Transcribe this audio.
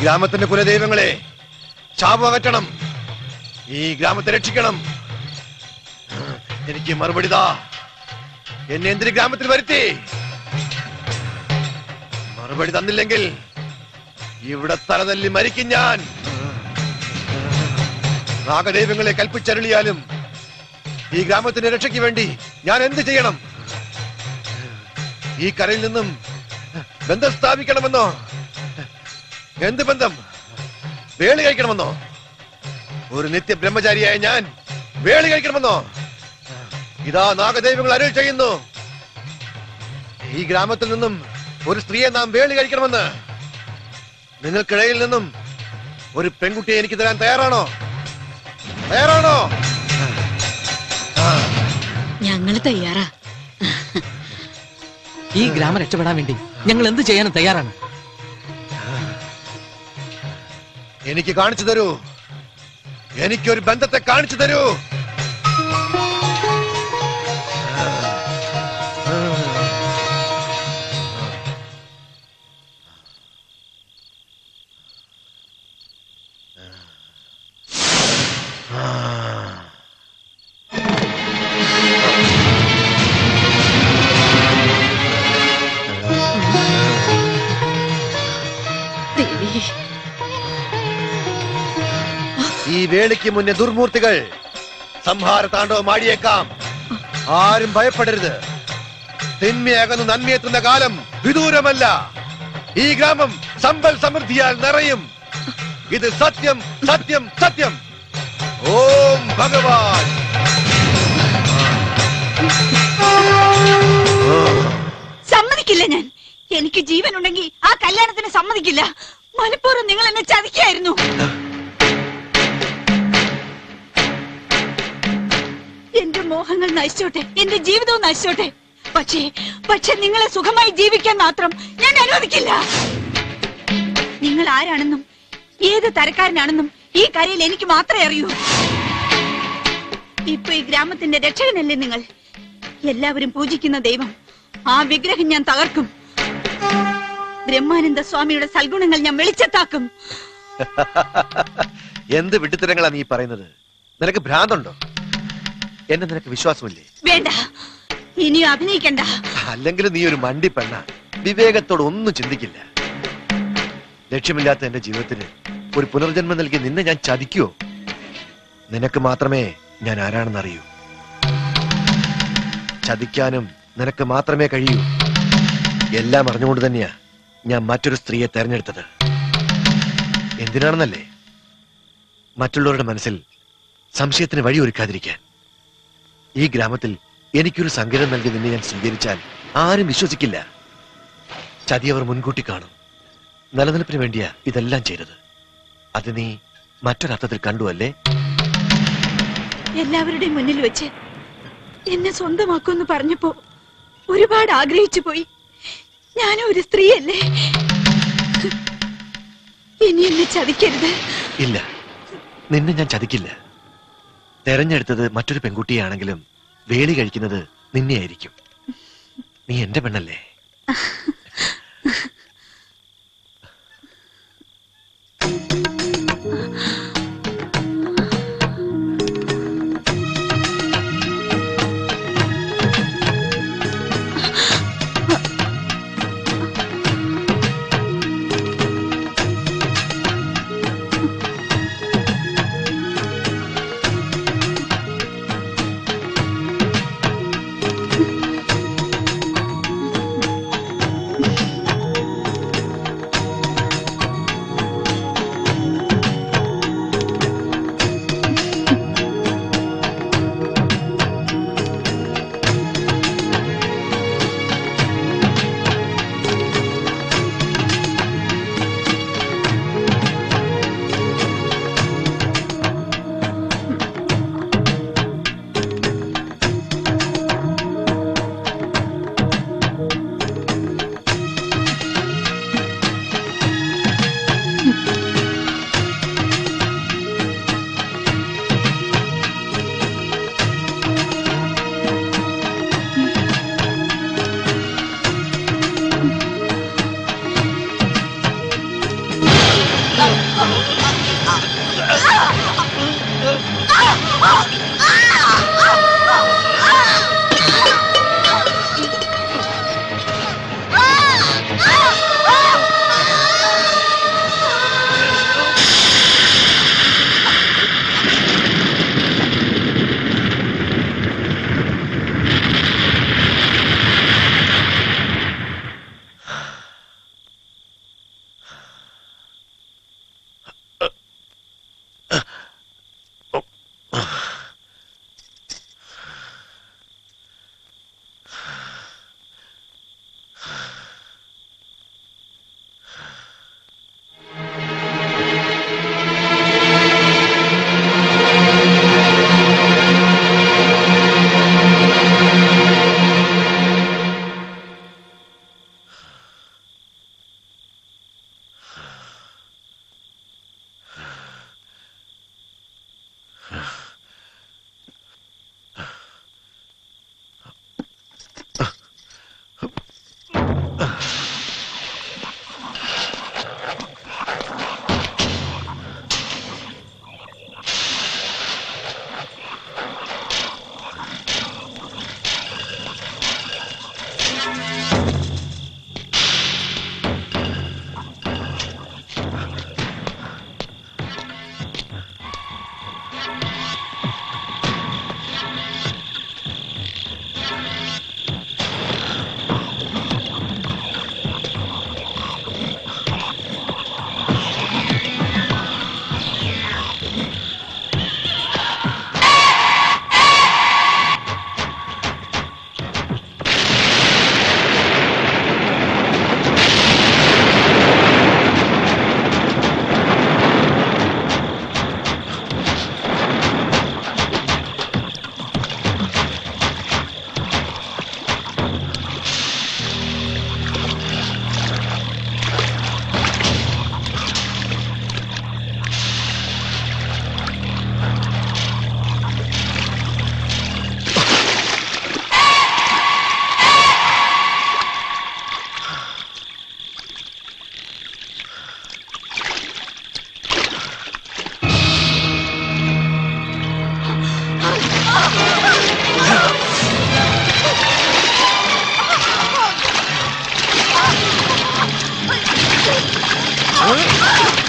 ഗ്രാമത്തിന്റെ കുലദൈവങ്ങളെ ശാപം അകറ്റണം, ഈ ഗ്രാമത്തെ രക്ഷിക്കണം. എനിക്ക് മറുപടി താ. എന്നെ എന്തിന് ഗ്രാമത്തിൽ വരുത്തി? മറുപടി തന്നില്ലെങ്കിൽ ഇവിടെ തലതല്ലി മരിക്കും ഞാൻ. നാഗദൈവങ്ങളെ കൽപ്പിച്ചരുളിയാലും ഈ ഗ്രാമത്തിന്റെ രക്ഷയ്ക്ക് വേണ്ടി ഞാൻ എന്ത് ചെയ്യണം? ഈ കരയിൽ നിന്നും ബന്ധം സ്ഥാപിക്കണമെന്നോ? എന്ത് ബന്ധം? വേളി കഴിക്കണമെന്നോ? ഒരു നിത്യ ബ്രഹ്മചാരിയായ ഞാൻ വേളി കഴിക്കണമെന്നോ? ഇതാ നാഗദൈവങ്ങൾ അരുൾ ചെയ്യുന്നു, ഈ ഗ്രാമത്തിൽ നിന്നും ഒരു സ്ത്രീയെ നാം വേളി കഴിക്കണമെന്ന്. നിങ്ങൾക്കിടയിൽ നിന്നും ഒരു പെൺകുട്ടിയെ എനിക്ക് തരാൻ തയ്യാറാണോ? തയ്യാറാണോ? ഞങ്ങള് തയ്യാറാ. ഈ ഗ്രാമം രക്ഷപ്പെടാൻ വേണ്ടി ഞങ്ങൾ എന്ത് ചെയ്യാനും തയ്യാറാണ്. എനിക്ക് കാണിച്ചു തരൂ, എനിക്കൊരു ബന്ധത്തെ കാണിച്ചു തരൂ. ഈ വേളിക്ക് മുന്നേ ദുർമൂർത്തികൾ സംഹാര താണ്ഡവം ആടിയേക്കാം. ആരും ഭയപ്പെടരുത്. തിന്മയകന്ന് നന്മയെത്തുന്ന കാലം വിദൂരമല്ല. ഈ ഗ്രാമം സമ്പൽ സമൃദ്ധിയാൽ നിറയും. ഇത് സത്യം, സത്യം, സത്യം. ഓം ഭഗവാൻ. സമ്മതിക്കില്ല ഞാൻ. എനിക്ക് ജീവൻ ഉണ്ടെങ്കിൽ ആ കല്യാണത്തിന് സമ്മതിക്കില്ല. മനഃപൂർവ്വം നിങ്ങൾ എന്നെ ചതിക്കായിരുന്നു. എന്റെ മോഹങ്ങൾ നശിച്ചോട്ടെ, എന്റെ ജീവിതവും നശിച്ചോട്ടെ. പക്ഷേ നിങ്ങളെ സുഖമായി ജീവിക്കാൻ മാത്രം ഞാൻ അനുവദിക്കില്ല. നിങ്ങൾ ആരാണെന്നും ഏത് തരക്കാരനാണെന്നും ഈ കരയിൽ എനിക്ക് മാത്രമേ അറിയൂ. ഇപ്പൊ ഈ ഗ്രാമത്തിന്റെ രക്ഷകനല്ലേ നിങ്ങൾ? എല്ലാവരും പൂജിക്കുന്ന ദൈവം, ആ വിഗ്രഹം ഞാൻ തകർക്കും. ബ്രഹ്മാനന്ദ സ്വാമിയുടെ സൽഗുണങ്ങൾ ഞാൻ വെളിച്ചത്താക്കും. എന്ത് വിഡ്ഢിത്തരങ്ങളാ നീ പറയുന്നത്? നിനക്ക് ഭ്രാന്തുണ്ടോ? എന്നെ നിനക്ക് വിശ്വാസമില്ലേ? വേണ്ട, ഇനി അഭിനയിക്കണ്ട. അല്ലെങ്കിൽ നീ ഒരു മണ്ടി പെണ്ണ, വിവേകത്തോട് ഒന്നും ചിന്തിക്കില്ല. ലക്ഷ്യമില്ലാത്ത എന്റെ ജീവിതത്തിന് ഒരു പുനർജന്മം നൽകി നിന്നെ ഞാൻ ചതിക്കുവോ? നിനക്ക് മാത്രമേ ഞാൻ ആരാണെന്ന് അറിയൂ. ചതിക്കാനും നിനക്ക് മാത്രമേ കഴിയൂ. എല്ലാം അറിഞ്ഞുകൊണ്ട് തന്നെയാ ഞാൻ മറ്റൊരു സ്ത്രീയെ തെരഞ്ഞെടുത്തത്. എന്തിനാണെന്നല്ലേ? മറ്റുള്ളവരുടെ മനസ്സിൽ സംശയത്തിന് വഴി ഒരുക്കാതിരിക്കാൻ. ഈ ഗ്രാമത്തിൽ എനിക്കൊരു സങ്കേതം നൽകി നിന്നെ ഞാൻ സ്വീകരിച്ചാൽ ആരും വിശ്വസിക്കില്ല. ചതി അവർ മുൻകൂട്ടി കാണും. നിലനിൽപ്പിന് വേണ്ടിയാ ഇതെല്ലാം ചെയ്തത്. അത് നീ മറ്റൊരർത്ഥത്തിൽ കണ്ടു അല്ലേ? എല്ലാവരുടെയും മുന്നിൽ വെച്ച് എന്നെ സ്വന്തമാക്കുമെന്ന് പറഞ്ഞപ്പോ ഒരുപാട് ആഗ്രഹിച്ചു പോയി. ഞാനും ഒരു സ്ത്രീയല്ലേ. ഇനി എന്നെ ചതിക്കരുത്. ഇല്ല, നിന്നെ ഞാൻ ചതിക്കില്ല. തെരഞ്ഞെടുത്തത് മറ്റൊരു പെൺകുട്ടിയാണെങ്കിലും വേളി കഴിക്കുന്നത് നിന്നെയായിരിക്കും. നീ എന്റെ പെണ്ണല്ലേ? ആ?